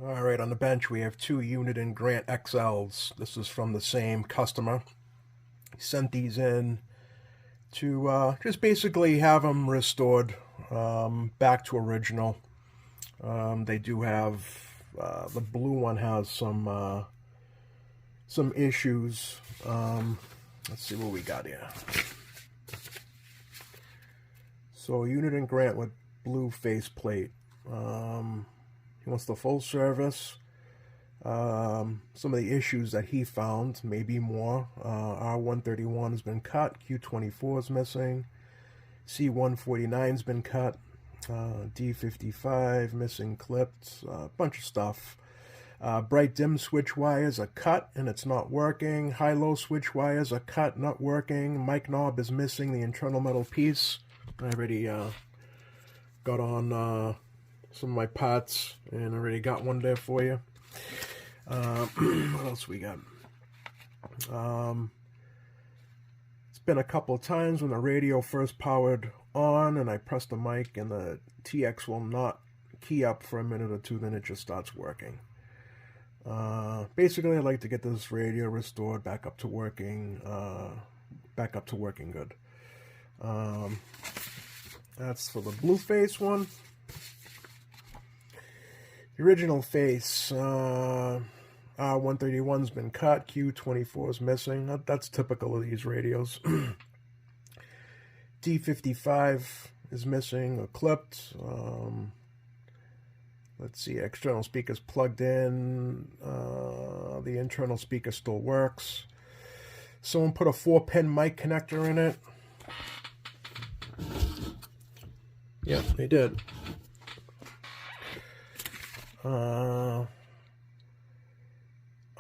All right, on the bench we have two Uniden Grant XLs. This is from the same customer. He sent these in to just basically have them restored back to original. They do have the blue one has some issues. Let's see what we got here. So Uniden Grant with blue faceplate. He wants the full service. Some of the issues that he found, maybe more. R131 has been cut. Q24 is missing. C149 has been cut. D55 missing clipped. A bunch of stuff. Bright dim switch wires are cut and it's not working. High-low switch wires are cut, not working. Mic knob is missing the internal metal piece. I already got on some of my parts and already got one there for you. What else we got? It's been a couple of times when the radio first powered on and I press the mic and the TX will not key up for a minute or two, then it just starts working. Basically, I'd like to get this radio restored back up to working good. That's for the blue face one. The original face, R131's been cut, Q24 is missing. That's typical of these radios. D55 is missing or clipped. Let's see, external speakers plugged in. The internal speaker still works. Someone put a 4-pin mic connector in it. Yeah, they did. I'm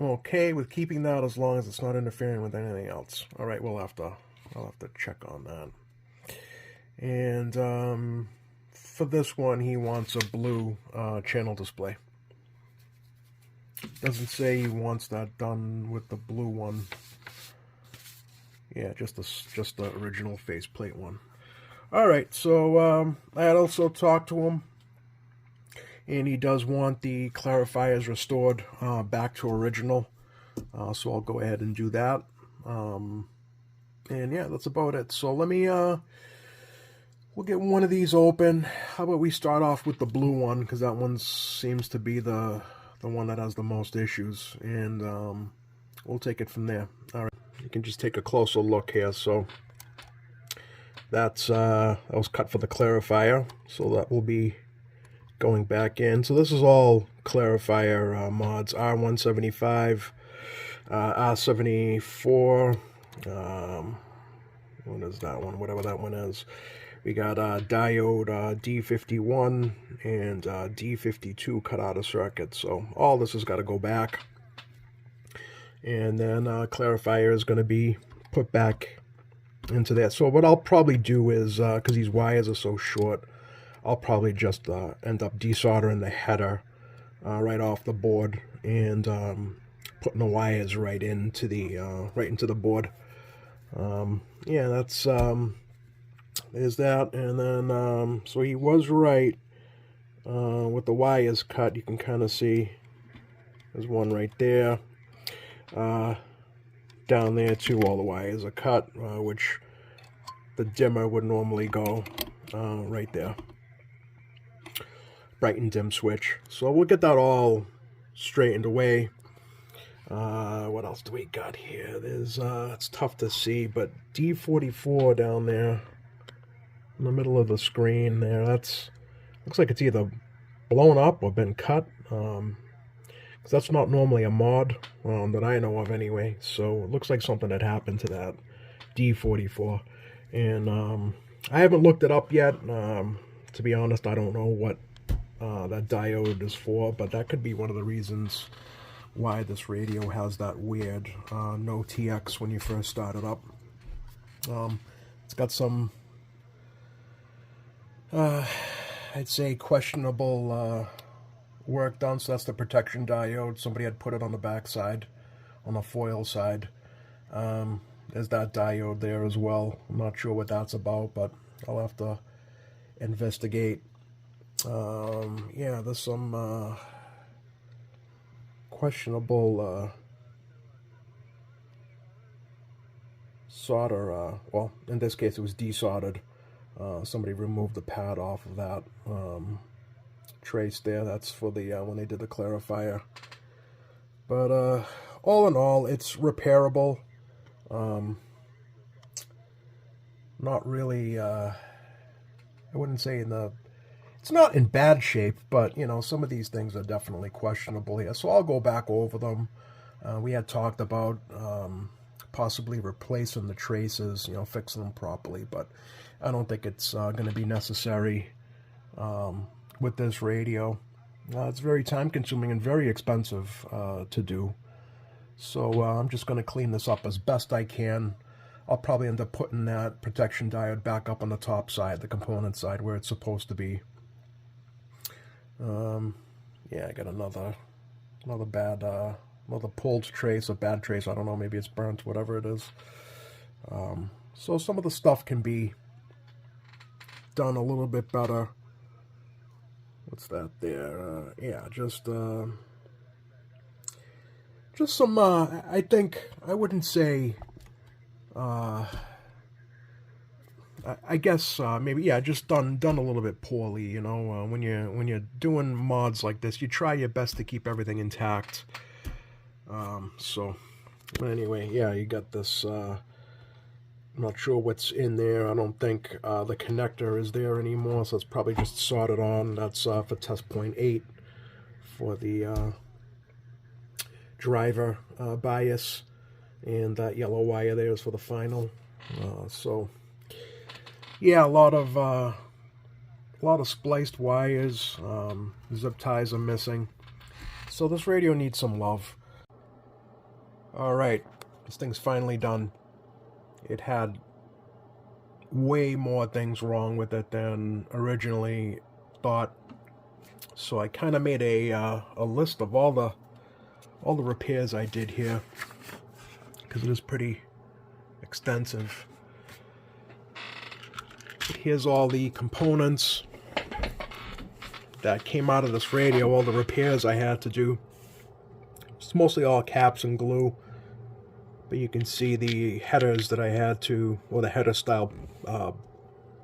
okay with keeping that as long as it's not interfering with anything else. All right, I'll have to check on that. And for this one, he wants a blue channel display. Doesn't say he wants that done with the blue one. Yeah, just the original faceplate one. All right, so I had also talked to him, and he does want the clarifiers restored back to original. So I'll go ahead and do that. And yeah, that's about it. So let me we'll get one of these open. How about we start off with the blue one, because that one seems to be the one that has the most issues, and we'll take it from there. All right, you can just take a closer look here. So that was cut for the clarifier, so that will be going back in. So this is all clarifier mods: R175, R74. What is that one? Whatever that one is. We got diode D51 and D52 cut out of circuit. So all this has got to go back. And then clarifier is going to be put back into that. So what I'll probably do is, because these wires are so short, I'll probably just end up desoldering the header right off the board and putting the wires right into the board. Yeah, that's is that. And then so he was right with the wires cut. You can kind of see there's one right there. Down there too, all the wires are cut, which the dimmer would normally go right there. Bright and dim switch. So we'll get that all straightened away. What else do we got here? There's it's tough to see, but D44 down there in the middle of the screen there, looks like it's either blown up or been cut, because that's not normally a mod that I know of anyway. So it looks like something had happened to that D44, and I haven't looked it up yet. To be honest, I don't know what that diode is for, but that could be one of the reasons why this radio has that weird no TX when you first start it up. It's got some I'd say questionable work done. So that's the protection diode. Somebody had put it on the back side, on the foil side. There's that diode there as well. I'm not sure what that's about, but I'll have to investigate. Yeah, there's some questionable solder. Well, in this case, it was desoldered. Somebody removed the pad off of that trace there. That's for the when they did the clarifier. But all in all, it's repairable. Not really. I wouldn't say it's not in bad shape, but you know, some of these things are definitely questionable here. So I'll go back over them. We had talked about possibly replacing the traces, you know, fixing them properly, but I don't think it's going to be necessary with this radio. It's very time consuming and very expensive to do. So I'm just going to clean this up as best I can. I'll probably end up putting that protection diode back up on the top side, the component side, where it's supposed to be. Yeah, I got another bad, another pulled trace, a bad trace. I don't know, maybe it's burnt, whatever it is. So some of the stuff can be done a little bit better. What's that there? Yeah, just some, I think, I wouldn't say, I guess maybe, yeah, just done a little bit poorly, you know. When you're doing mods like this, you try your best to keep everything intact. So, but anyway, yeah, you got this, I'm not sure what's in there. I don't think the connector is there anymore, so it's probably just soldered on. That's for test point 8 for the driver bias, and that yellow wire there is for the final. So yeah, a lot of spliced wires. Zip ties are missing, so this radio needs some love. All right, this thing's finally done. It had way more things wrong with it than originally thought, so I kind of made a list of all the repairs I did here, because it is pretty extensive. Here's all the components that came out of this radio, all the repairs I had to do. It's mostly all caps and glue, but you can see the headers that I had to, or the header style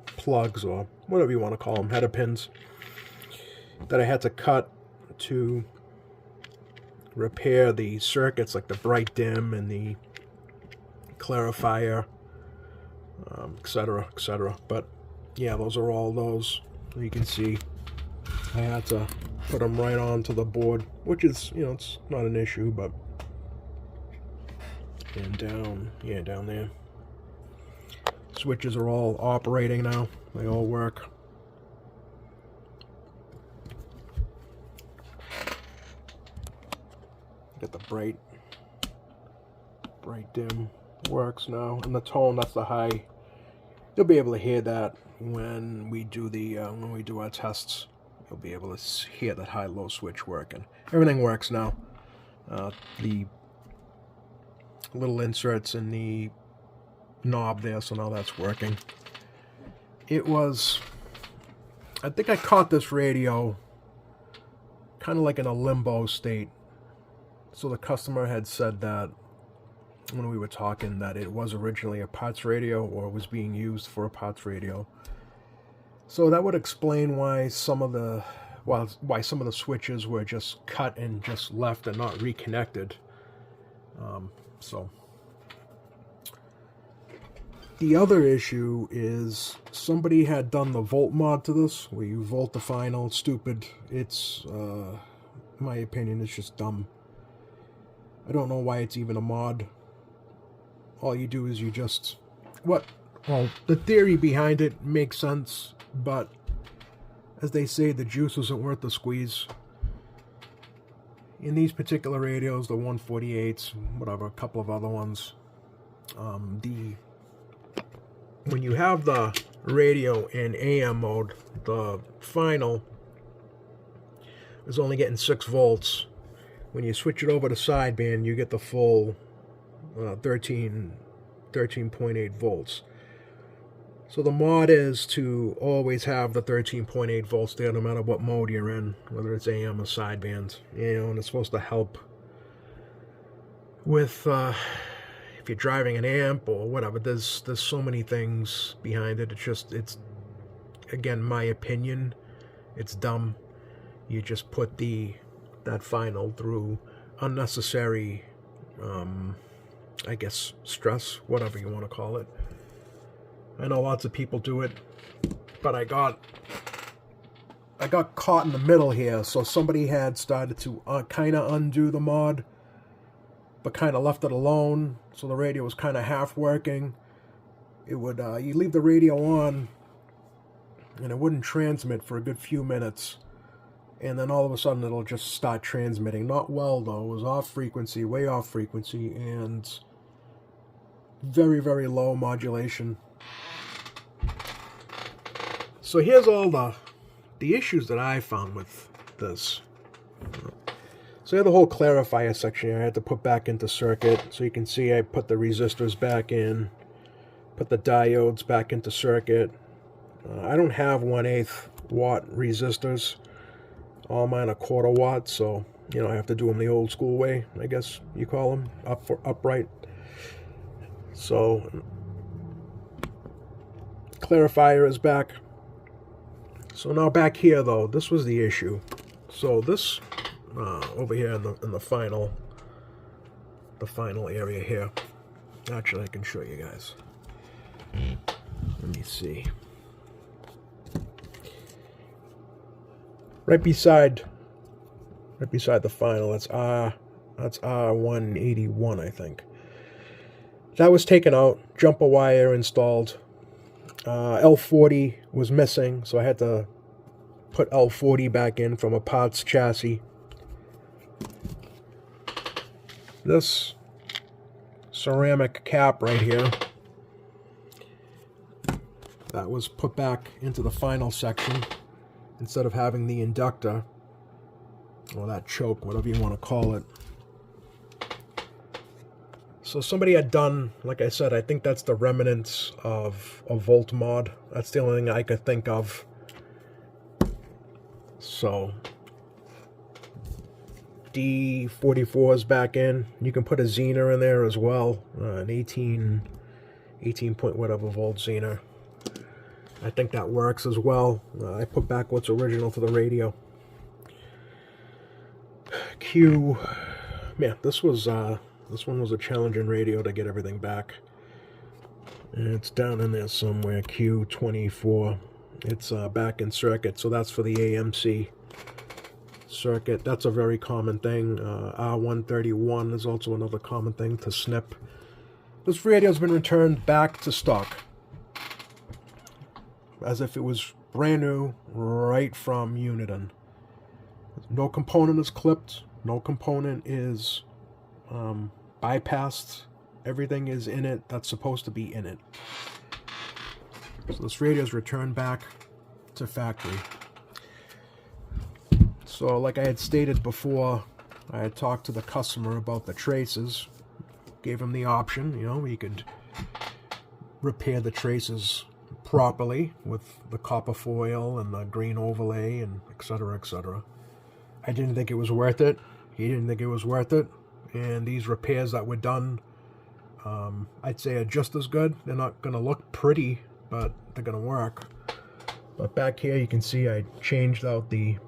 plugs, or whatever you want to call them, header pins, that I had to cut to repair the circuits, like the bright dim and the clarifier, etc., etc. But yeah, those are all those. You can see I had to put them right onto the board, which is, you know, it's not an issue, but and down, yeah, down there. Switches are all operating now. They all work. Get the bright dim works now, and the tone, that's the high. You'll be able to hear that when we do our tests. You'll be able to hear that high-low switch working. Everything works now. The little inserts in the knob there, so now that's working. It was, I think I caught this radio kind of like in a limbo state. So the customer had said that when we were talking that it was originally a parts radio, or was being used for a parts radio. So that would explain why some of the switches were just cut and just left and not reconnected. So the other issue is somebody had done the volt mod to this, where you volt the final. It's stupid. It's, in my opinion, it's just dumb. I don't know why it's even a mod. All you do is you just, well, the theory behind it makes sense, but as they say, the juice isn't worth the squeeze. In these particular radios, the 148s, whatever, a couple of other ones, when you have the radio in AM mode, the final is only getting 6 volts. When you switch it over to sideband, you get the full 13.8 volts. So the mod is to always have the 13.8 volts there, no matter what mode you're in, whether it's AM or sideband. You know, and it's supposed to help with if you're driving an amp or whatever, there's so many things behind it. It's again, my opinion, it's dumb. You just put that final through unnecessary, I guess, stress, whatever you want to call it. I know lots of people do it, but I got caught in the middle here. So somebody had started to kind of undo the mod, but kind of left it alone. So the radio was kind of half working. It would you leave the radio on, and it wouldn't transmit for a good few minutes. And then all of a sudden it'll just start transmitting. Not well though, it was off frequency, way off frequency, and very, very low modulation. So here's all the issues that I found with this. So I had the whole clarifier section here I had to put back into circuit. So you can see I put the resistors back in, put the diodes back into circuit. I don't have 1/8 watt resistors. All mine are 1/4 watt, so I have to do them the old school way, I guess you call them, upright. So clarifier is back. So now back here though, this was the issue. So this over here in the final area here. Actually, I can show you guys. Let me see. Right beside the final, that's R181, I think. That was taken out, jumper wire installed. L40 was missing, so I had to put L40 back in from a parts chassis. This ceramic cap right here, that was put back into the final section instead of having the inductor, or that choke, whatever you want to call it. So somebody had done, like I said, I think that's the remnants of a volt mod. That's the only thing I could think of. So D44 is back in. You can put a Zener in there as well, an 18 point whatever volt Zener. I think that works as well. I put back what's original to the radio. Q, man, this one was a challenging radio to get everything back. It's down in there somewhere. Q24. It's back in circuit, so that's for the AMC circuit. That's a very common thing. R131 is also another common thing to snip. This radio's been returned back to stock, as if it was brand new right from Uniden. No component is clipped. No component is bypassed. Everything is in it that's supposed to be in it. So this radio is returned back to factory. So like I had stated before, I had talked to the customer about the traces. Gave him the option, he could repair the traces properly with the copper foil and the green overlay and etc., etc. I didn't think it was worth it. He didn't think it was worth it. And these repairs that were done, I'd say are just as good. They're not going to look pretty, but they're going to work. But back here you can see I changed out the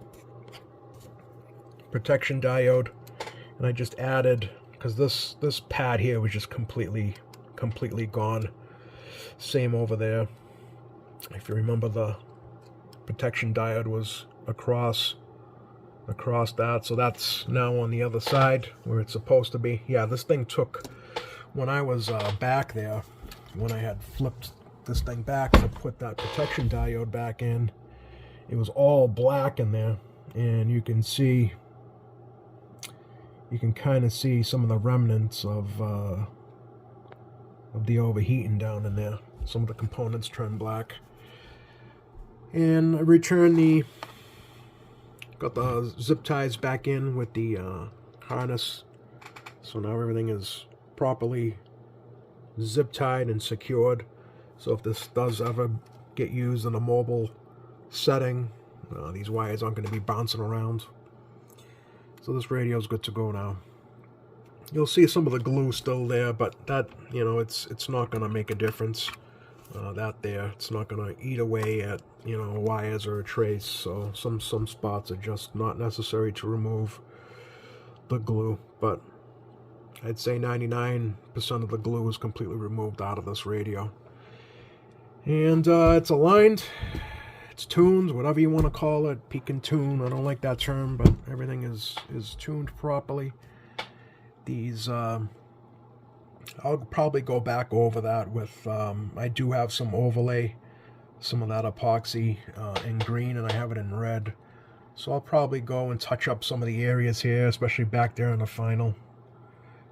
protection diode, and I just added, because this pad here was just completely gone. Same over there. If you remember, the protection diode was across that, so that's now on the other side where it's supposed to be. Yeah, this thing took, when I was back there, when I had flipped this thing back to put that protection diode back in, it was all black in there, and you can kind of see some of the remnants of the overheating down in there. Some of the components turned black. And I returned got the zip ties back in with the harness. So now everything is properly zip tied and secured. So if this does ever get used in a mobile setting, these wires aren't going to be bouncing around. So this radio is good to go now. You'll see some of the glue still there, but that, you know, it's not going to make a difference. That there, it's not going to eat away at, you know, wires or a trace. So some spots are just not necessary to remove the glue, but I'd say 99% of the glue is completely removed out of this radio. And it's aligned, it's tuned, whatever you want to call it, peak and tune. I don't like that term, but everything is tuned properly. These, I'll probably go back over that with, I do have some overlay, some of that epoxy in green, and I have it in red. So I'll probably go and touch up some of the areas here, especially back there in the final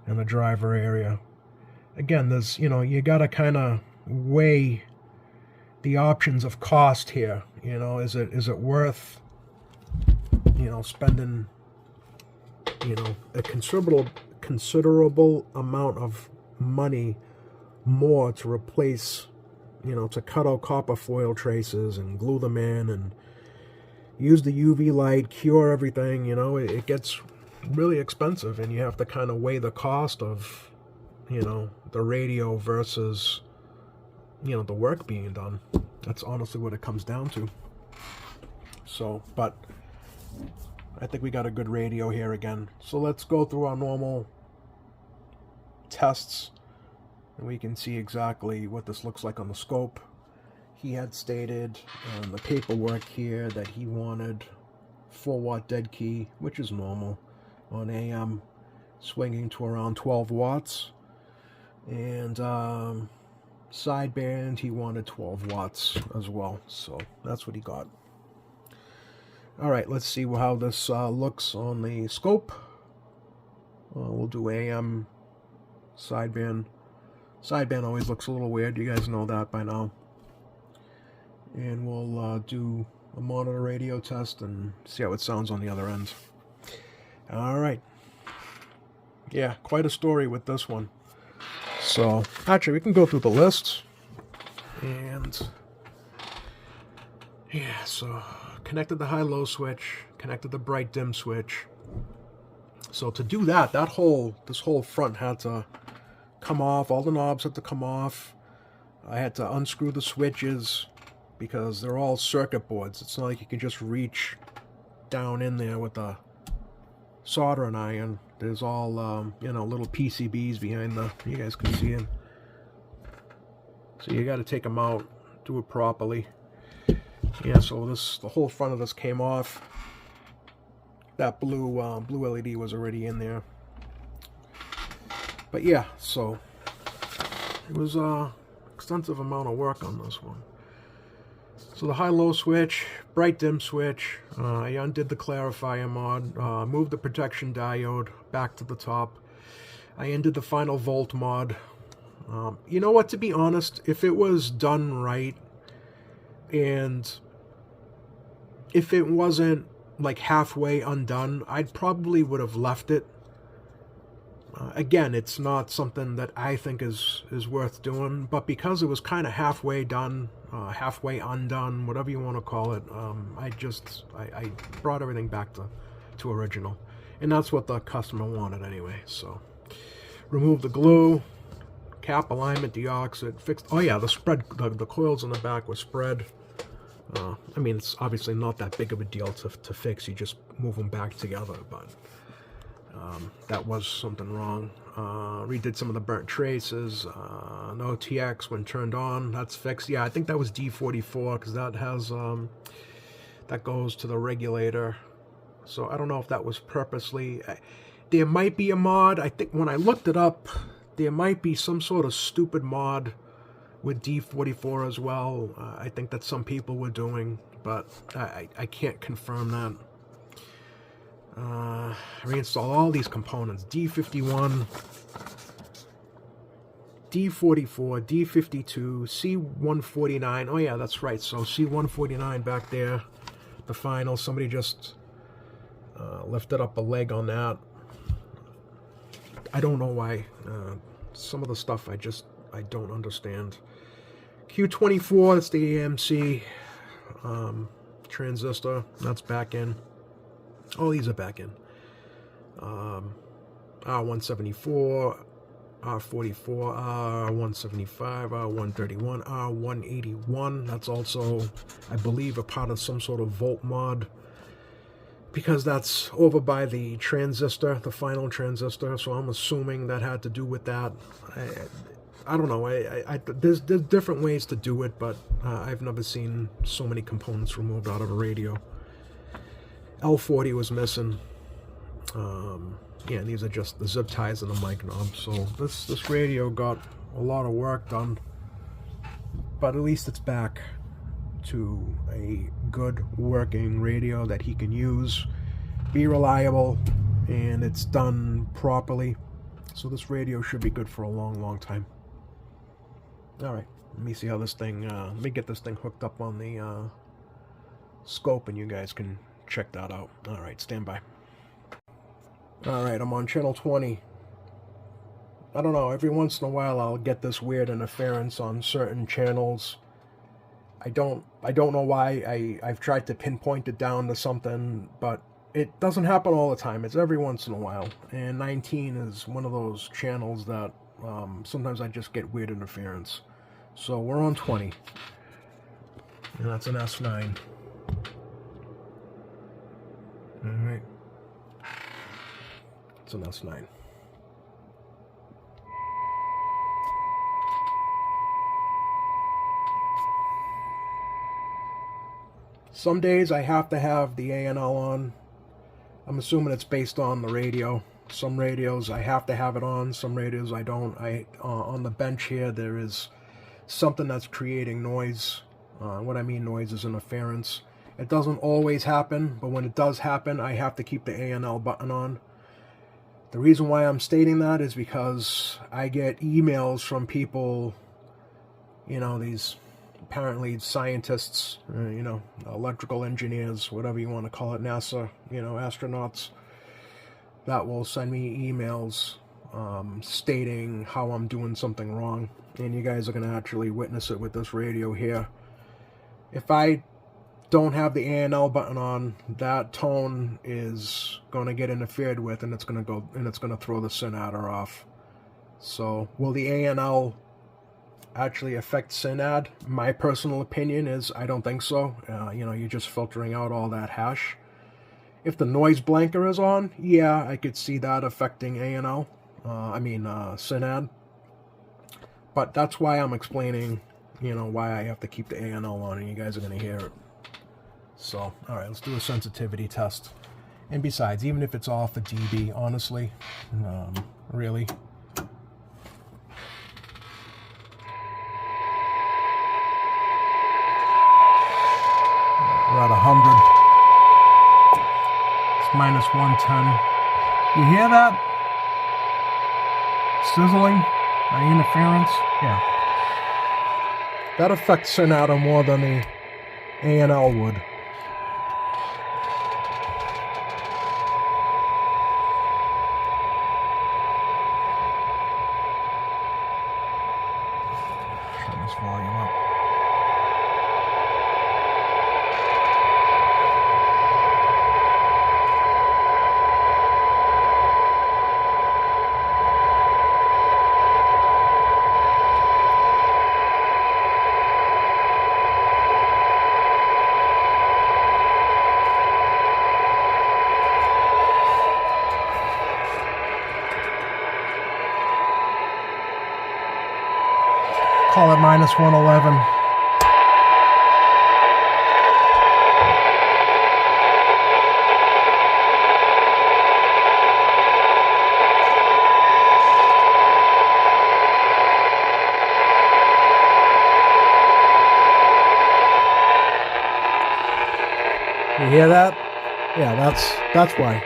and the driver area. Again, there's, you know, you got to kind of weigh the options of cost here. You know, is it worth, you know, spending, you know, a considerable amount of money more to replace, you know, to cut out copper foil traces and glue them in and use the UV light, cure everything. You know, it gets really expensive, and you have to kind of weigh the cost of, you know, the radio versus, you know, the work being done. That's honestly what it comes down to. So, but I think we got a good radio here again. So let's go through our normal tests, and we can see exactly what this looks like on the scope. He had stated on the paperwork here that he wanted 4-watt dead key, which is normal on AM, swinging to around 12 watts. And sideband, he wanted 12 watts as well. So that's what he got. All right, let's see how this looks on the scope. We'll do AM, sideband. Sideband always looks a little weird. You guys know that by now. And we'll do a monitor radio test and see how it sounds on the other end. All right. Yeah, quite a story with this one. So, actually, we can go through the list. And, yeah, so connected the high-low switch, connected the bright-dim switch. So to do that, this whole front had to come off. All the knobs had to come off. I had to unscrew the switches because they're all circuit boards. It's not like you can just reach down in there with a soldering iron. There's all, you know, little PCBs behind you guys can see them. So you got to take them out, do it properly. Yeah, so the whole front of this came off. That blue LED was already in there. But yeah, so it was extensive amount of work on this one. So the high-low switch, bright-dim switch, I undid the clarifier mod, moved the protection diode back to the top. I undid the final volt mod. You know what, to be honest, if it was done right, and if it wasn't like halfway undone, I probably would have left it. Again, it's not something that I think is worth doing, but because it was kind of halfway done, halfway undone, whatever you want to call it, I brought everything back to original, and that's what the customer wanted anyway. So, removed the glue, cap alignment, deoxit, fixed. Oh yeah, the coils in the back were spread. I mean, it's obviously not that big of a deal to fix. You just move them back together, but that was something wrong. Redid some of the burnt traces. No TX when turned on. That's fixed. Yeah, I think that was D44 because that has that goes to the regulator. So I don't know if that was purposely. There might be a mod. I think when I looked it up, there might be some sort of stupid mod with D44 as well. I think that some people were doing, but I can't confirm that. Reinstall all these components. D51, D44, D52, C149. Oh yeah, that's right. So C149 back there, the final. Somebody just lifted up a leg on that. I don't know why. Some of the stuff I don't understand. Q24, that's the AMC transistor. That's back in. All these are back in. R174, R44, R175, R131, R181. That's also, I believe, a part of some sort of volt mod, because that's over by the transistor, the final transistor, so I'm assuming that had to do with that. I don't know. There's different ways to do it, but I've never seen so many components removed out of a radio. L40 was missing. Yeah, and these are just the zip ties and the mic knob. So this radio got a lot of work done, but at least it's back to a good working radio that he can use, be reliable, and it's done properly. So this radio should be good for a long time. Alright, let me see how this thing, let me get this thing hooked up on the scope and you guys can check that out. Alright, stand by. Alright, I'm on channel 20. I don't know, every once in a while I'll get this weird interference on certain channels. I don't know why. I've tried to pinpoint it down to something, but it doesn't happen all the time. It's every once in a while. And 19 is one of those channels that sometimes I just get weird interference. So we're on 20. And that's an S9. Alright. It's an S9. Some days I have to have the A&L on. I'm assuming it's based on the radio. Some radios I have to have it on, some radios I don't. On the bench here there is something that's creating noise. What I mean noise is interference. It doesn't always happen, but when it does happen, I have to keep the A&L button on. The reason why I'm stating that is because I get emails from people, you know, these apparently scientists, you know, electrical engineers, whatever you want to call it, NASA, you know, astronauts, that will send me emails stating how I'm doing something wrong. And you guys are going to actually witness it with this radio here. If I don't have the A&L button on, that tone is going to get interfered with, and it's going to go, and it's going to throw the SYN adder off. So will the A&L actually affect SYN add? My personal opinion is I don't think so. You know, you're just filtering out all that hash. If the noise blanker is on, yeah, I could see that affecting A&L. SYN add. But that's why I'm explaining, you know, why I have to keep the A&L on, and you guys are going to hear it. So, alright, let's do a sensitivity test. And besides, even if it's off a dB, honestly, really, we're at 100. It's minus 110. You hear that? Sizzling? Interference? Yeah. That affects SYN adder more than the A&L would. Turn this volume up. Call it minus 111. You hear that? Yeah, that's why.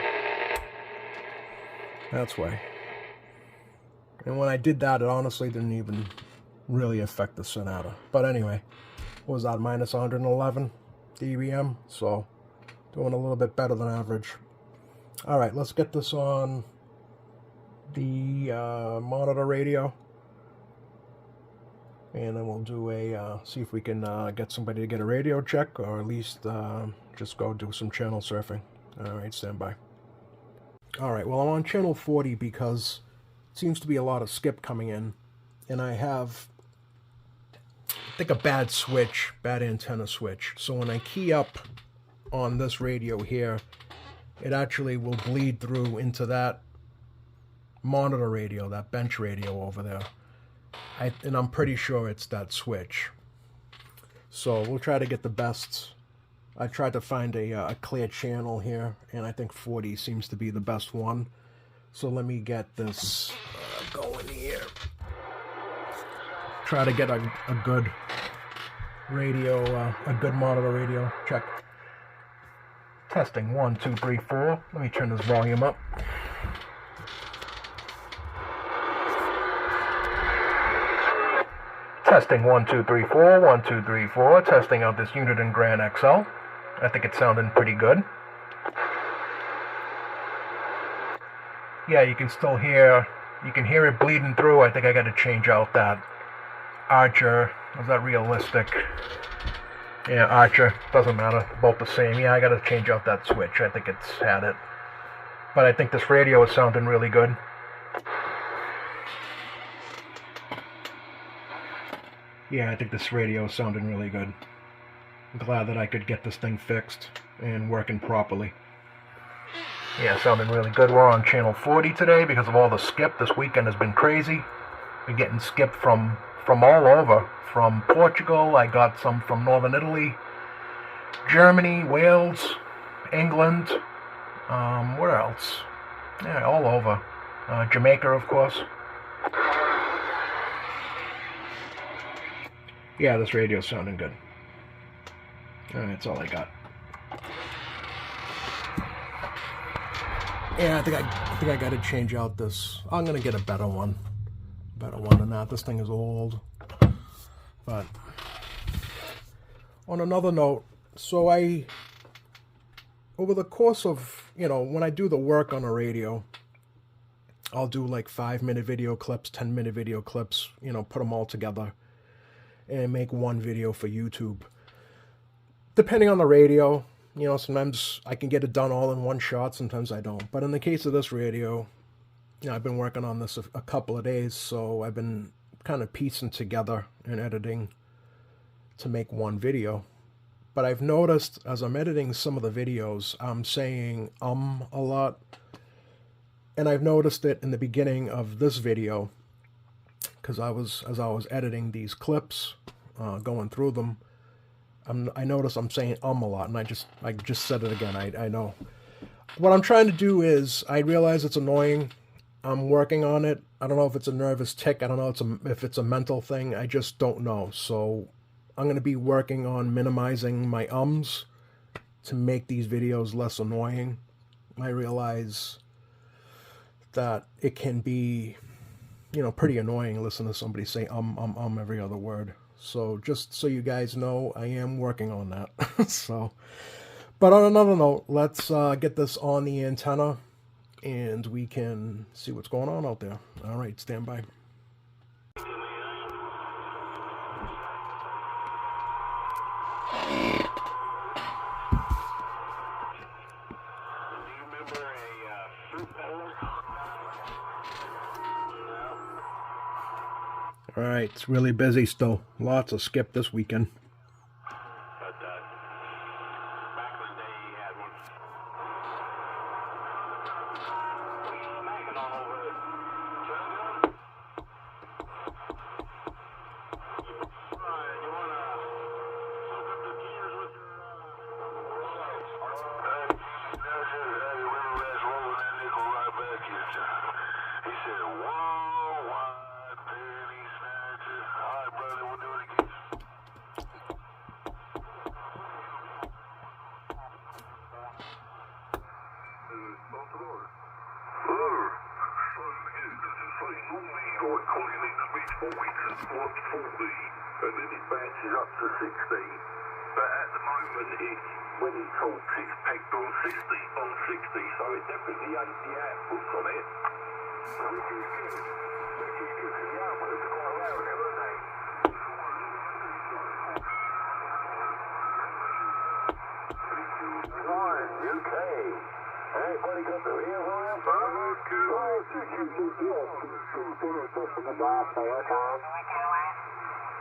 That's why. And when I did that, it honestly didn't even really affect the SYN adder. But anyway, what was that, minus 111 dBm? So doing a little bit better than average. Alright, let's get this on the monitor radio, and then we'll do a see if we can get somebody to get a radio check, or at least just go do some channel surfing. Alright, stand by. Alright, well, I'm on channel 40 because it seems to be a lot of skip coming in. And I have, I think, a bad switch, bad antenna switch. So when I key up on this radio here, it actually will bleed through into that monitor radio, that bench radio over there. And I'm pretty sure it's that switch. So we'll try to get the best. I tried to find a clear channel here, and I think 40 seems to be the best one. So let me get this going here. Try to get a good radio, a good monitor radio. Check. Testing 1, 2, 3, 4. Let me turn this volume up. Testing 1, 2, 3, 4. 1, 2, 3, 4. Testing out this Uniden Grant XL. I think it's sounding pretty good. Yeah, you can still hear, you can hear it bleeding through. I think I got to change out that Archer. Is that realistic? Yeah, Archer. Doesn't matter. Both the same. Yeah, I got to change out that switch. I think it's had it. But I think this radio is sounding really good. Yeah, I think this radio is sounding really good. I'm glad that I could get this thing fixed and working properly. Yeah, sounding really good. We're on channel 40 today because of all the skip. This weekend has been crazy. Been getting skipped from all over. From Portugal, I got some from Northern Italy, Germany, Wales, England, where else? Yeah, all over. Jamaica, of course. Yeah, this radio's sounding good. That's all I got. Yeah, I think I got to change out this. I'm gonna get a better one than that. This thing is old. But on another note, so over the course of, when I do the work on a radio, I'll do like 5-minute video clips, 10-minute video clips, put them all together and make one video for YouTube. Depending on the radio, sometimes I can get it done all in one shot, sometimes I don't. But in the case of this radio, I've been working on this a couple of days, so I've been kind of piecing together and editing to make one video. But I've noticed as I'm editing some of the videos, I'm saying a lot. And I've noticed it in the beginning of this video, because as I was editing these clips, going through them, I notice I'm saying a lot, and I just said it again. I know. What I'm trying to do is, I realize it's annoying. I'm working on it. I don't know if it's a nervous tick. I don't know if it's a mental thing. I just don't know. So I'm going to be working on minimizing my ums to make these videos less annoying. I realize that it can be, pretty annoying listening to somebody say every other word. So just so you guys know, I am working on that. So, but on another note, let's get this on the antenna and we can see what's going on out there. All right, stand by. All right, it's really busy still. Lots of skip this weekend. And then it bounces up to 60, but at the moment when it talks it's pegged on 60, so it definitely ain't the outputs on it. Which is good, because the outputs are quite loud now, aren't they? Ryan, UK. Everybody got the rear wire?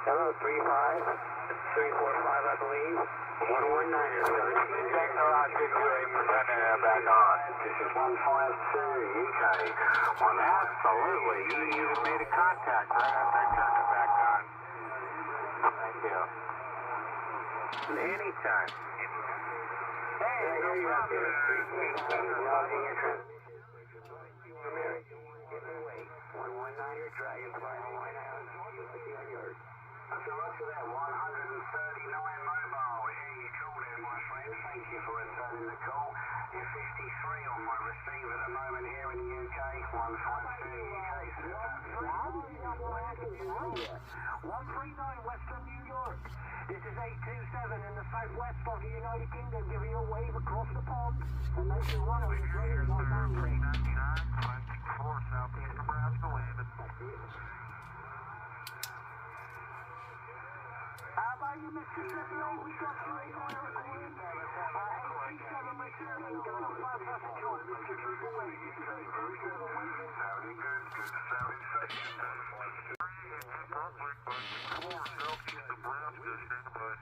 Hello, 35, 345, I believe. 119 is good. Injector on 58%, back on. This is 152, UK. Absolutely. You made a contact right after I turned it back on. Thank you. Anytime. Hey, no problem. Logging your trip. 119er, Dragonfly, White House. So much for that 139 mobile. Here you called in, my friend. Thank you for returning the call. You're 53 on my receive at the moment here in the UK. 152 UK. 139 Western New York. This is 827 in the southwest of the United Kingdom, giving you a wave across the pond. And make you one of the greatest of all. 399, 4 southeast Nebraska, landed. How about you, Mississippi? We got you in there, recording. 837 returning, going on 5 passenger on Mississippi Way. Sounding good, good sounding session. 4 southeast Nebraska, stand by.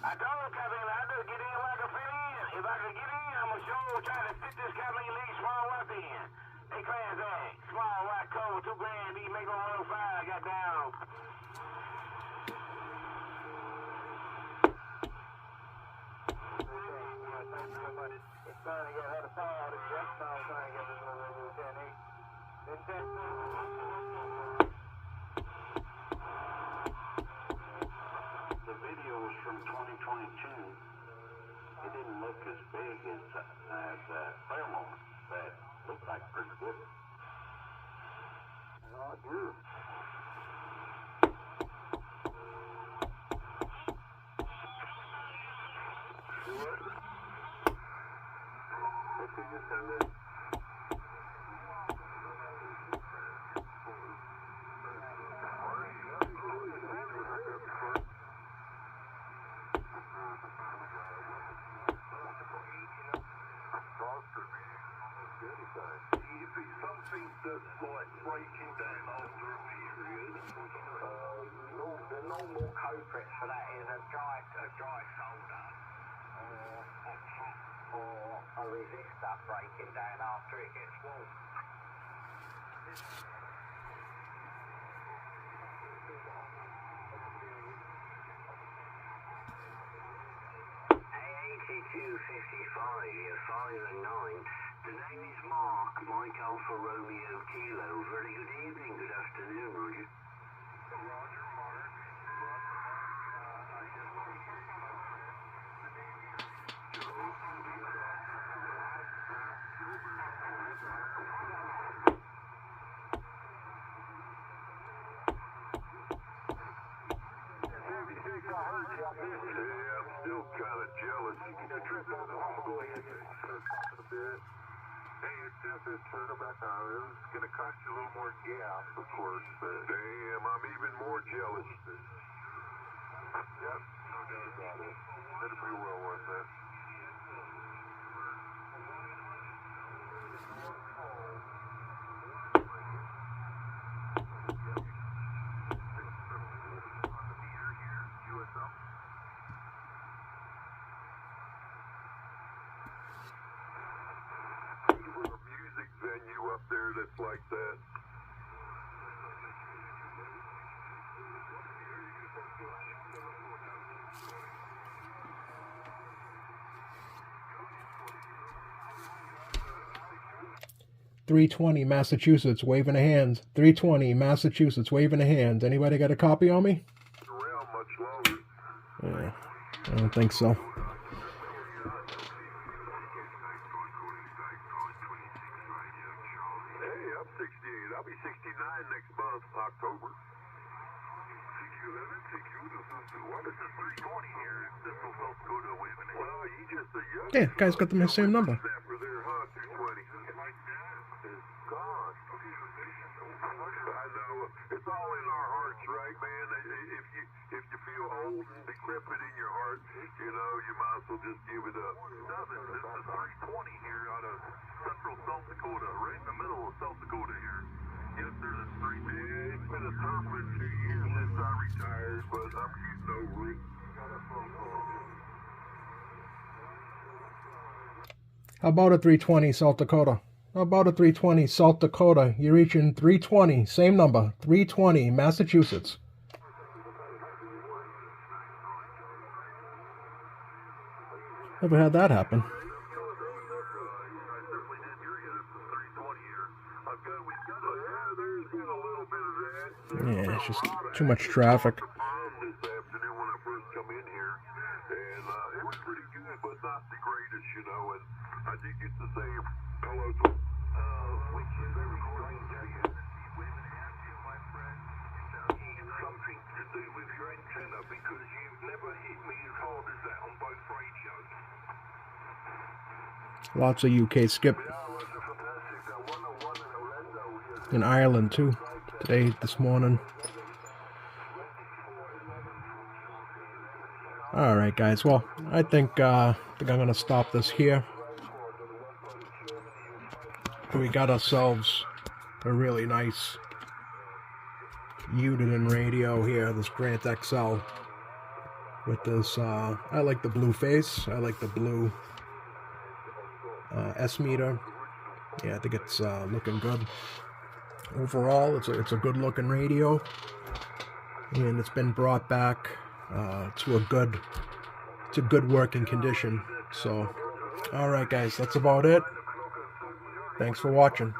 I told him, Kathleen, I better get in where I can fit in. If I can get in, I'm going to sure try to fit this Kathleen Lee small left in. Hey, class A, small white coat, $2 grand, he make on 105, I got down. It's trying to get out of power. It's just now trying to get this little 10-8. The video was from 2022. It didn't look as big as Claremont, but looked like pretty good. Oh, good. What? What did you send in? If it's something that's like breaking down after a period, the normal culprit for that is a dry solder or a resistor breaking down after it gets warm. A8255, you're 5 and 9. The name is Mark, Mike Alpha Romeo Kilo. Very good evening, good afternoon, Roger. Roger, Mark. Yeah, I'm still kind of jealous. Go ahead and a bit. Hey, it's just a turnaback on. It was going to cost you a little more gas, of course, but damn, I'm even more jealous. Yep, no doubt about it. It'll be well worth it. Venue up there that's like that. .320 Massachusetts, waving a hand. 320 Massachusetts, waving a hand. Anybody got a copy on me? Around much longer. Yeah, I don't think so. I'm 68. I'll be 69 next month, October. What is this 320 here? This will help go to women. Well, you just a young. Yeah, guy's got the same number. There, huh? 220. It's gone. I know. grip it in your heart, you know, you might as well just give it up. This is 320 here out of central South Dakota, right in the middle of South Dakota here. Yes, sir, this is 320. Yeah, it's been a tough 2 years since I retired, but I'm getting over it. How about a 320 South Dakota? How about a 320 South Dakota? You're reaching 320, same number, 320 Massachusetts. Never had that happen. Yeah, it's just too much traffic. This afternoon when I first come in here, and it was pretty good, but not the greatest, you know. And I did get to say hello to which is very strange to you. Something to do with your antenna because you've never hit me as hard as that on both radios. Lots of UK skip. In Ireland too. Today, this morning. Alright guys, well, I think I'm going to stop this here. We got ourselves a really nice Uniden radio here, this Grant XL. With this, I like the blue face, I like the blue S meter. Yeah, I think it's looking good. Overall, it's a good looking radio, and it's been brought back to a good working condition. So, all right, guys, that's about it. Thanks for watching.